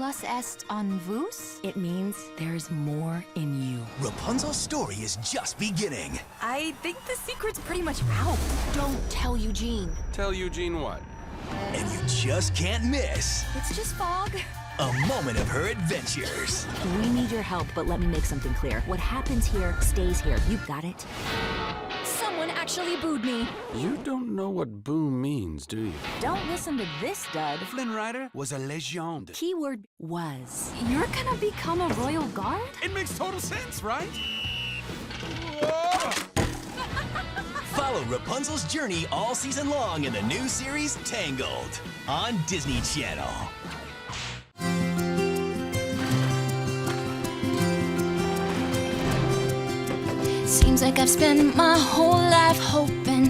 plus est en vous? It means there's more in you. Rapunzel's story is just beginning. I think the secret's pretty much out. Don't tell Eugene. Tell Eugene what? And you just can't miss It's just fog. a moment of her adventures. We need your help, but let me make something clear. What happens here stays here. You got it? Someone actually booed me. You don't know what boo means, do you? Don't listen to this dud. Flynn Rider was a legend. Keyword was. You're gonna become a royal guard? It makes total sense, right? Follow Rapunzel's journey all season long in the new series Tangled on Disney Channel. Seems like I've spent my whole life hoping,